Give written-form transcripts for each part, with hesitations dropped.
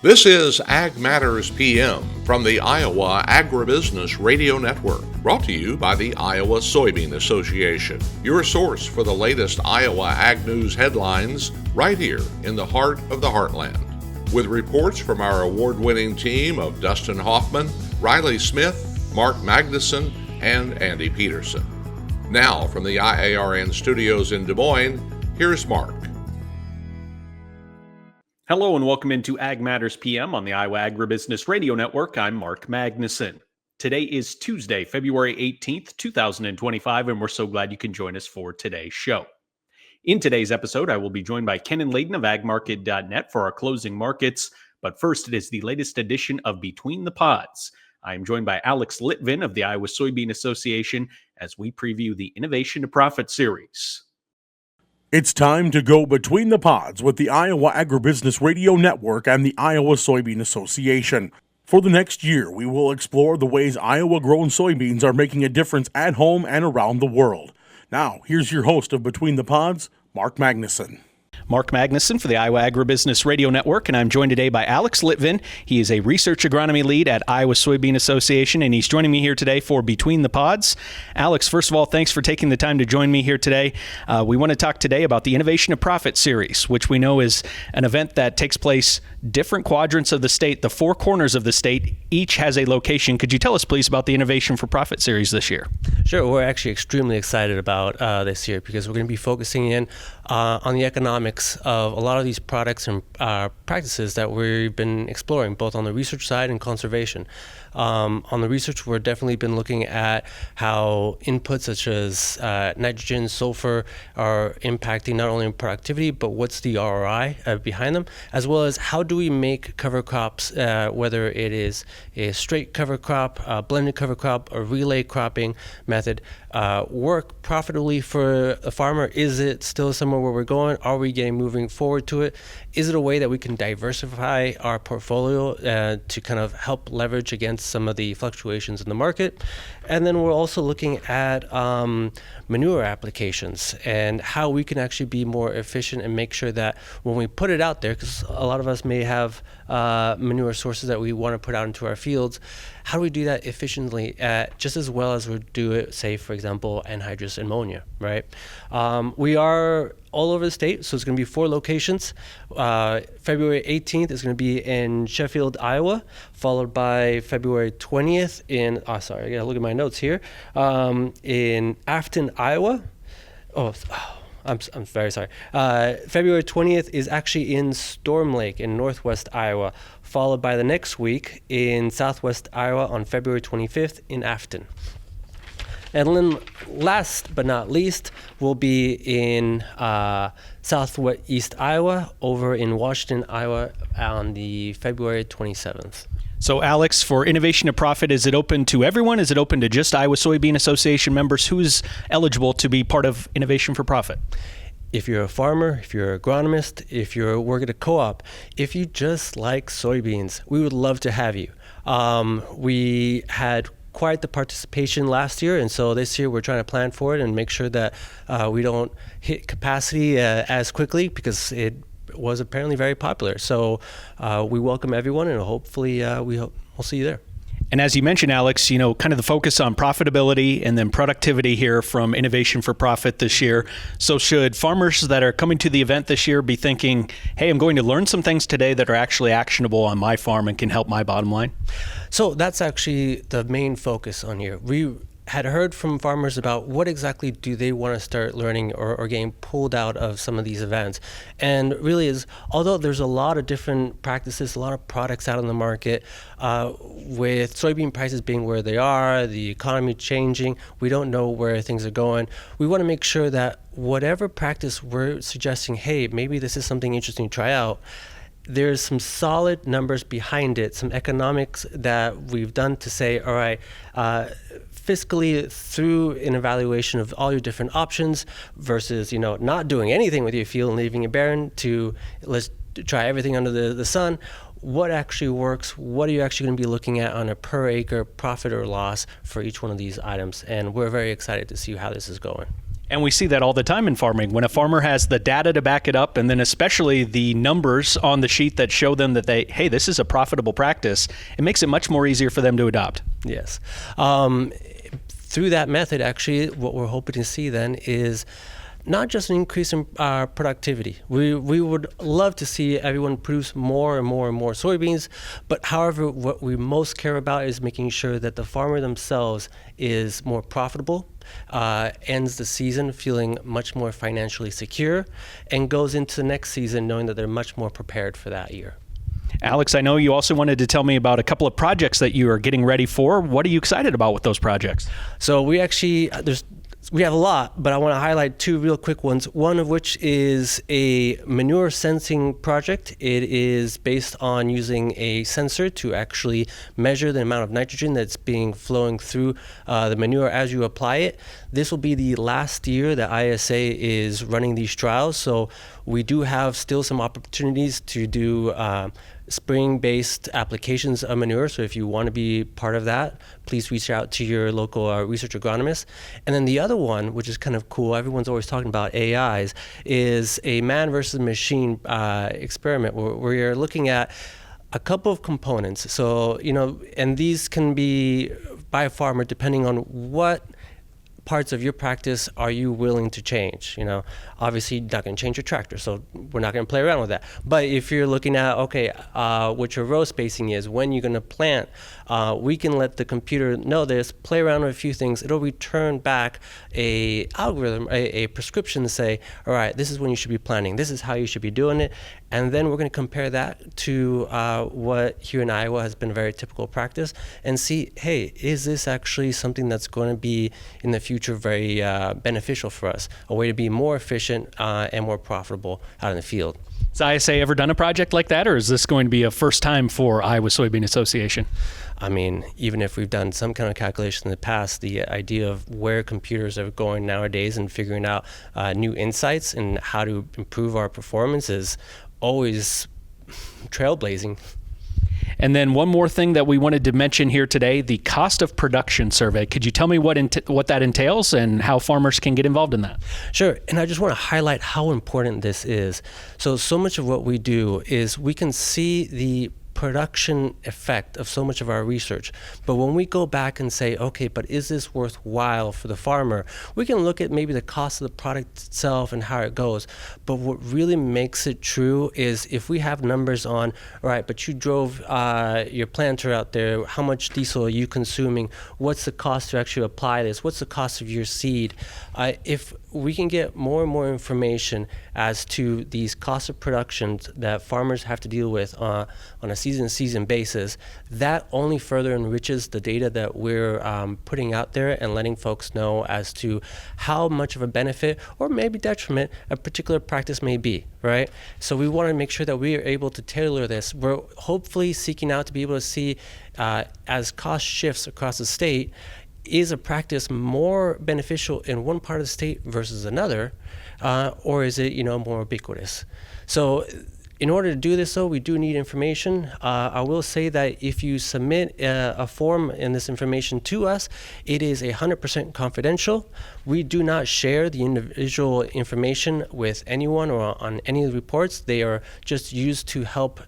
This is Ag Matters PM from the Iowa Agribusiness Radio Network, brought to you by the Iowa Soybean Association, your source for the latest Iowa ag news headlines right here in the heart of the heartland. With reports from our award-winning team of Dustin Hoffman, Riley Smith, Mark Magnuson, and Andy Peterson. Now, from the IARN studios in Des Moines, here's Mark. Hello and welcome into Ag Matters PM on the Iowa Agribusiness Radio Network. I'm Mark Magnuson. Today is Tuesday, February 18th, 2025, and we're so glad you can join us for today's show. In today's episode, I will be joined by Kenan Layden of agmarket.net for our closing markets, but first it is the latest edition of Between the Pods. I am joined by Alex Litvin of the Iowa Soybean Association as we preview the Innovation to Profit series. It's time to go between the pods with the Iowa Agribusiness Radio Network and the Iowa Soybean Association. For the next year, we will explore the ways Iowa-grown soybeans are making a difference at home and around the world. Now, here's your host of Between the Pods, Mark Magnuson. Mark Magnuson for the Iowa Agribusiness Radio Network, and I'm joined today by Alex Litvin. He is a research agronomy lead at Iowa Soybean Association, and he's joining me here today for Between the Pods. Alex, first of all, thanks for taking the time to join me here today. We want to talk today about the Innovation to Profit series, which we know is an event that takes place different quadrants of the state, the four corners of the state. Each has a location. Could you tell us, please, about the Innovation for Profit series this year? Sure. We're actually extremely excited about this year because we're going to be focusing in on the economics of a lot of these products and practices that we've been exploring, both on the research side and conservation. On the research, we've definitely been looking at how inputs such as nitrogen, sulfur are impacting not only productivity, but what's the ROI behind them, as well as how do we make cover crops, whether it is a straight cover crop, a blended cover crop, a relay cropping method, work profitably for a farmer. Is it still somewhere where we're going? Are we moving forward to it? Is it a way that we can diversify our portfolio to kind of help leverage against some of the fluctuations in the market? And then we're also looking at manure applications and how we can actually be more efficient and make sure that when we put it out there, because a lot of us may have manure sources that we want to put out into our fields, how do we do that efficiently just as well as we do it, say, for example, anhydrous ammonia, right? We are all over the state, so it's going to be 4 locations. February 18th is going to be in Sheffield, Iowa, followed by February 20th in, I got to look at my notes here, in Afton, Iowa. I'm very sorry. February 20th is actually in Storm Lake in northwest Iowa, followed by the next week in southwest Iowa on February 25th in Afton. And then last but not least, we'll be in southwest Iowa, over in Washington, Iowa on the February 27th. So, Alex, for Innovation to Profit, is it open to everyone? Is it open to just Iowa Soybean Association members? Who's eligible to be part of Innovation for Profit? If you're a farmer, if you're an agronomist, if you're working at a co-op, if you just like soybeans, we would love to have you. We had quite the participation last year, and so this year we're trying to plan for it and make sure that we don't hit capacity as quickly because it was apparently very popular. So we welcome everyone, and hopefully we'll see you there. And as you mentioned, Alex, kind of the focus on profitability and then productivity here from Innovation for Profit this year. So should farmers that are coming to the event this year be thinking, hey, I'm going to learn some things today that are actually actionable on my farm and can help my bottom line? So that's actually the main focus on here. We had heard from farmers about what exactly do they want to start learning or getting pulled out of some of these events. And really is, although there's a lot of different practices, a lot of products out on the market, with soybean prices being where they are, the economy changing, we don't know where things are going. We want to make sure that whatever practice we're suggesting, hey, maybe this is something interesting to try out, there's some solid numbers behind it, some economics that we've done to say, all right, fiscally through an evaluation of all your different options versus, not doing anything with your field and leaving it barren to let's try everything under the sun. What actually works? What are you actually going to be looking at on a per acre profit or loss for each one of these items? And we're very excited to see how this is going. And we see that all the time in farming. When a farmer has the data to back it up, and then especially the numbers on the sheet that show them that hey, this is a profitable practice, it makes it much more easier for them to adopt. Yes. Through that method, actually, what we're hoping to see then is not just an increase in productivity. We would love to see everyone produce more and more and more soybeans, but however, what we most care about is making sure that the farmer themselves is more profitable, ends the season feeling much more financially secure, and goes into the next season knowing that they're much more prepared for that year. Alex, I know you also wanted to tell me about a couple of projects that you are getting ready for. What are you excited about with those projects? So we have a lot, but I want to highlight two real quick ones. One of which is a manure sensing project. It is based on using a sensor to actually measure the amount of nitrogen that's flowing through the manure as you apply it. This will be the last year that ISA is running these trials, so we do have still some opportunities to do spring-based applications of manure. So if you want to be part of that, please reach out to your local research agronomist. And then the other one, which is kind of cool, everyone's always talking about AIs, is a man versus machine experiment where you're looking at a couple of components. So, and these can be by a farmer depending on what parts of your practice are you willing to change. Obviously you're not going to change your tractor, so we're not going to play around with that. But if you're looking at what your row spacing is, when you're going to plant, we can let the computer know this, play around with a few things. It'll return back a algorithm, a prescription to say, all right, this is when you should be planting, this is how you should be doing it. And then we're going to compare that to what here in Iowa has been a very typical practice and see, hey, is this actually something that's going to be in the future very beneficial for us, a way to be more efficient and more profitable out in the field. Has ISA ever done a project like that, or is this going to be a first time for Iowa Soybean Association? I mean, even if we've done some kind of calculation in the past, the idea of where computers are going nowadays and figuring out new insights and how to improve our performance is always trailblazing. And then one more thing that we wanted to mention here today, the cost of production survey. Could you tell me what that entails and how farmers can get involved in that? Sure. And I just want to highlight how important this is. So much of what we do is we can see the production effect of so much of our research. But when we go back and say, okay, but is this worthwhile for the farmer? We can look at maybe the cost of the product itself and how it goes. But what really makes it true is if we have numbers on, all right, but you drove your planter out there, how much diesel are you consuming? What's the cost to actually apply this? What's the cost of your seed? If we can get more and more information as to these costs of production that farmers have to deal with on a season-to-season basis, that only further enriches the data that we're putting out there and letting folks know as to how much of a benefit or maybe detriment a particular practice may be, right? So we want to make sure that we are able to tailor this. We're hopefully seeking out to be able to see as cost shifts across the state, is a practice more beneficial in one part of the state versus another, or is it more ubiquitous? So in order to do this, though, we do need information. I will say that if you submit a form and this information to us, it is 100% confidential. We do not share the individual information with anyone or on any of the reports. They are just used to help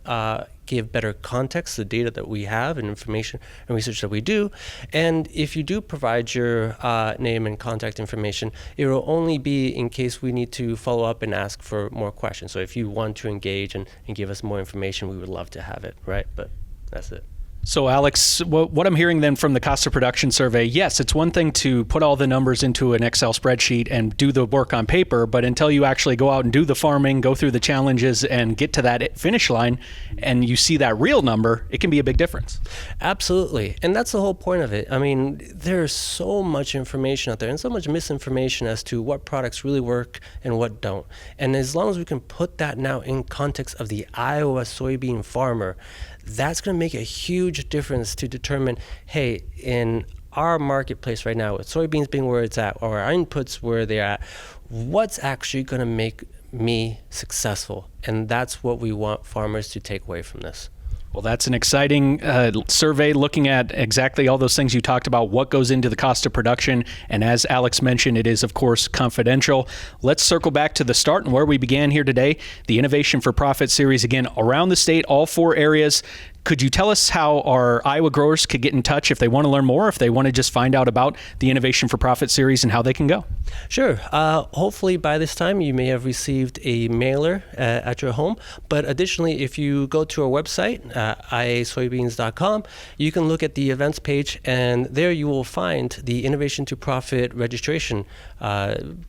give better context to the data that we have and information and research that we do. And if you do provide your name and contact information, it will only be in case we need to follow up and ask for more questions. So if you want to engage and give us more information, we would love to have it, right? But that's it. So Alex, what I'm hearing then from the cost of production survey, yes, it's one thing to put all the numbers into an Excel spreadsheet and do the work on paper, but until you actually go out and do the farming, go through the challenges and get to that finish line and you see that real number, it can be a big difference. Absolutely. And that's the whole point of it. I mean, there's so much information out there and so much misinformation as to what products really work and what don't. And as long as we can put that now in context of the Iowa soybean farmer, that's going to make a huge difference to determine, hey, in our marketplace right now, with soybeans being where it's at, or our inputs where they're at, what's actually going to make me successful? And that's what we want farmers to take away from this. Well, that's an exciting survey looking at exactly all those things you talked about, what goes into the cost of production. And as Alex mentioned, it is, of course, confidential. Let's circle back to the start and where we began here today, the Innovation for Profit series, again, around the state, all 4 areas. Could you tell us how our Iowa growers could get in touch if they want to learn more, if they want to just find out about the Innovation for Profit series and how they can go? Sure. Hopefully by this time you may have received a mailer at your home. But additionally, if you go to our website, iasoybeans.com, you can look at the events page, and there you will find the Innovation to Profit registration.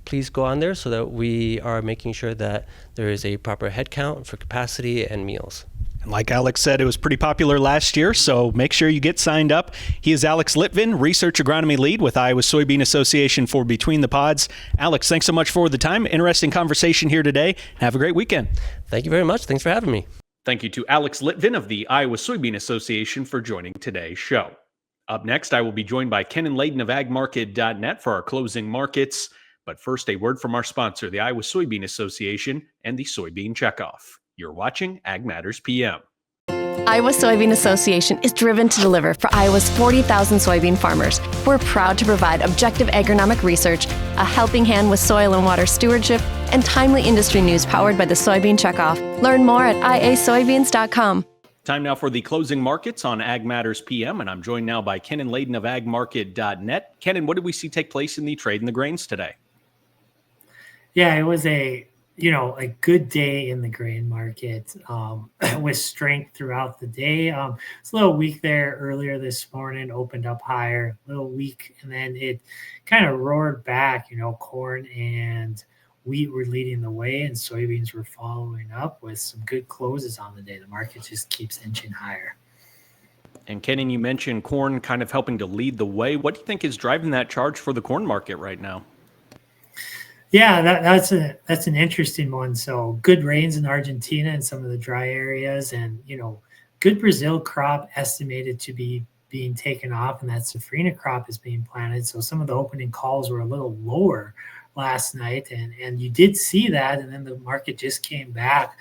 Please go on there so that we are making sure that there is a proper head count for capacity and meals. Like Alex said, it was pretty popular last year, so make sure you get signed up. He is Alex Litvin, Research Agronomy Lead with Iowa Soybean Association for Between the Pods. Alex, thanks so much for the time. Interesting conversation here today. Have a great weekend. Thank you very much. Thanks for having me. Thank you to Alex Litvin of the Iowa Soybean Association for joining today's show. Up next, I will be joined by Kenan Layden of agmarket.net for our closing markets. But first, a word from our sponsor, the Iowa Soybean Association and the Soybean Checkoff. You're watching Ag Matters PM. Iowa Soybean Association is driven to deliver for Iowa's 40,000 soybean farmers. We're proud to provide objective agronomic research, a helping hand with soil and water stewardship, and timely industry news powered by the Soybean Checkoff. Learn more at iasoybeans.com. Time now for the closing markets on Ag Matters PM, and I'm joined now by Kenan Layden of agmarket.net. Kenan, what did we see take place in the trade in the grains today? Yeah, it was a good day in the grain market with strength throughout the day. It's a little weak there earlier this morning, opened up higher, a little weak, and then it kind of roared back. Corn and wheat were leading the way, and soybeans were following up with some good closes on the day. The market just keeps inching higher. And Kenan, you mentioned corn kind of helping to lead the way. What do you think is driving that charge for the corn market right now? Yeah, that's an interesting one. So good rains in Argentina and some of the dry areas, and good Brazil crop estimated to be being taken off, and that safrinha crop is being planted. So some of the opening calls were a little lower last night, and you did see that, and then the market just came back.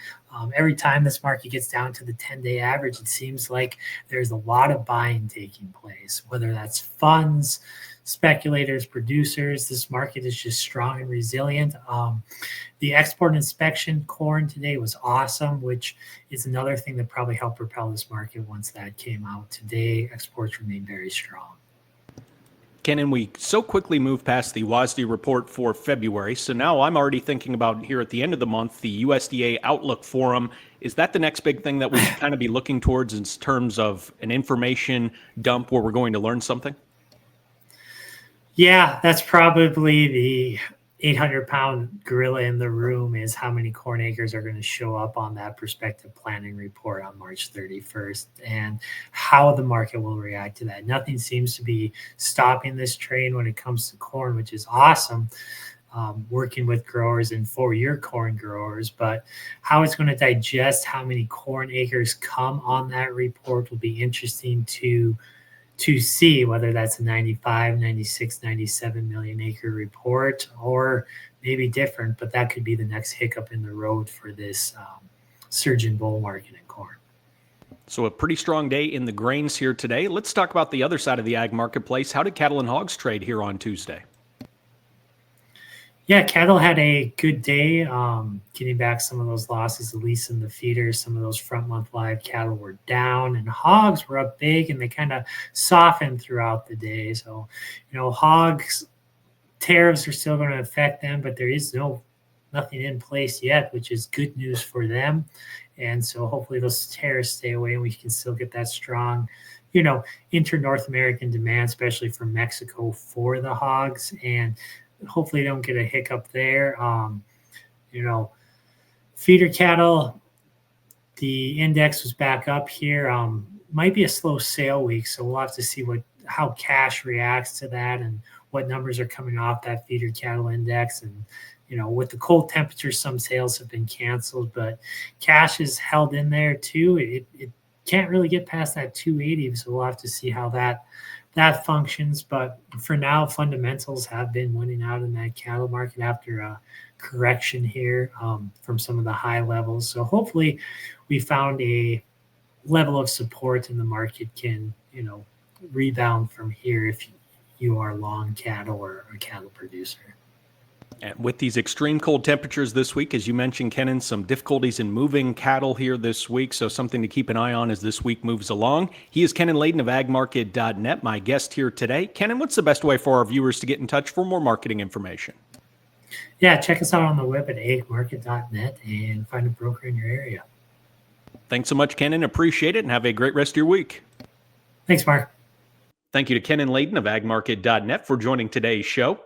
Every time this market gets down to the 10-day average, it seems like there's a lot of buying taking place, whether that's funds, speculators, producers. This market is just strong and resilient. The export inspection corn today was awesome, which is another thing that probably helped propel this market once that came out today. Exports remain very strong. Kenan, we so quickly move past the WASDE report for February, so now I'm already thinking about here at the end of the month, the USDA Outlook Forum. Is that the next big thing that we should kind of be looking towards in terms of an information dump where we're going to learn something? Yeah, that's probably the 800-pound gorilla in the room, is how many corn acres are going to show up on that prospective planning report on March 31st, and how the market will react to that. Nothing seems to be stopping this train when it comes to corn, which is awesome, working with growers and for-year corn growers. But how it's going to digest how many corn acres come on that report will be interesting to see, whether that's a 95, 96, 97 million acre report or maybe different, but that could be the next hiccup in the road for this surge in bull market in corn. So a pretty strong day in the grains here today. Let's talk about the other side of the ag marketplace. How did cattle and hogs trade here on Tuesday? Yeah, cattle had a good day, getting back some of those losses, at least in the feeders. Some of those front month live cattle were down, and hogs were up big, and they kind of softened throughout the day. So, hogs, tariffs are still going to affect them, but there is nothing in place yet, which is good news for them. And so hopefully those tariffs stay away, and we can still get that strong, inter-North American demand, especially from Mexico for the hogs. And hopefully don't get a hiccup there. Feeder cattle, the index was back up here. Might be a slow sale week, so we'll have to see how cash reacts to that and what numbers are coming off that feeder cattle index. And with the cold temperatures, some sales have been canceled, but cash is held in there too. It can't really get past that 280, so we'll have to see how that functions. But for now, fundamentals have been winning out in that cattle market after a correction here from some of the high levels. So hopefully we found a level of support in the market can, rebound from here if you are long cattle or a cattle producer. And with these extreme cold temperatures this week, as you mentioned, Kenan, some difficulties in moving cattle here this week, so something to keep an eye on as this week moves along. He is Kenan Layden of agmarket.net, my guest here today. Kenan, what's the best way for our viewers to get in touch for more marketing information? Yeah, check us out on the web at agmarket.net and find a broker in your area. Thanks so much, Kenan. Appreciate it, and have a great rest of your week. Thanks, Mark. Thank you to Kenan Layden of agmarket.net for joining today's show.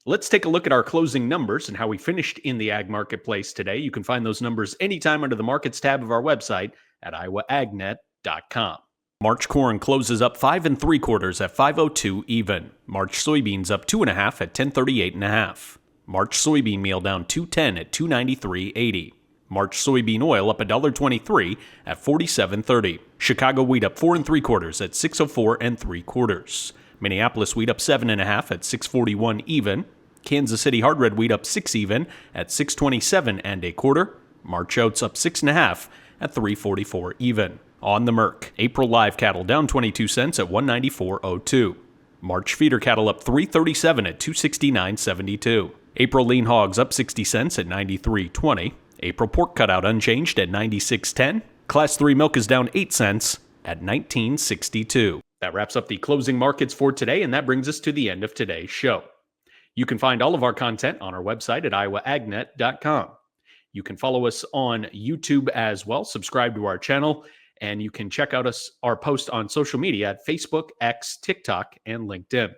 Let's take a look at our closing numbers and how we finished in the ag marketplace today. You can find those numbers anytime under the markets tab of our website at iowaagnet.com. March corn closes up 5 3/4 at 5.02 even. March soybeans up 2.5 at 10.38.5. March soybean meal down 2.10 at 2.93.80. March soybean oil up $1.23 at 47.30. Chicago wheat up 4 3/4 at 6.04 3/4. Minneapolis wheat up 7.5 at 6.41 even. Kansas City hard red wheat up 6 even at 6.27 1/4. March oats up 6.5 at 3.44 even. On the Merc, April live cattle down 22 cents at 194.02. March feeder cattle up 3.37 at 269.72. April lean hogs up 60 cents at 93.20. April pork cutout unchanged at 96.10. Class 3 milk is down 8 cents at 19.62. That wraps up the closing markets for today, and that brings us to the end of today's show. You can find all of our content on our website at iowaagnet.com. You can follow us on YouTube as well, subscribe to our channel, and you can check out our post on social media at Facebook, X, TikTok, and LinkedIn.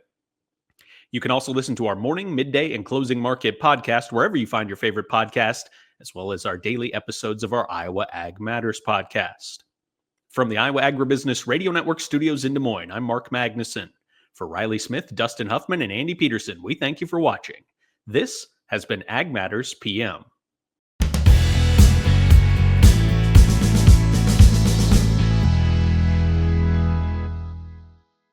You can also listen to our morning, midday, and closing market podcast wherever you find your favorite podcast, as well as our daily episodes of our Iowa Ag Matters podcast. From the Iowa Agribusiness Radio Network studios in Des Moines, I'm Mark Magnuson. For Riley Smith, Dustin Huffman, and Andy Peterson, we thank you for watching. This has been Ag Matters PM.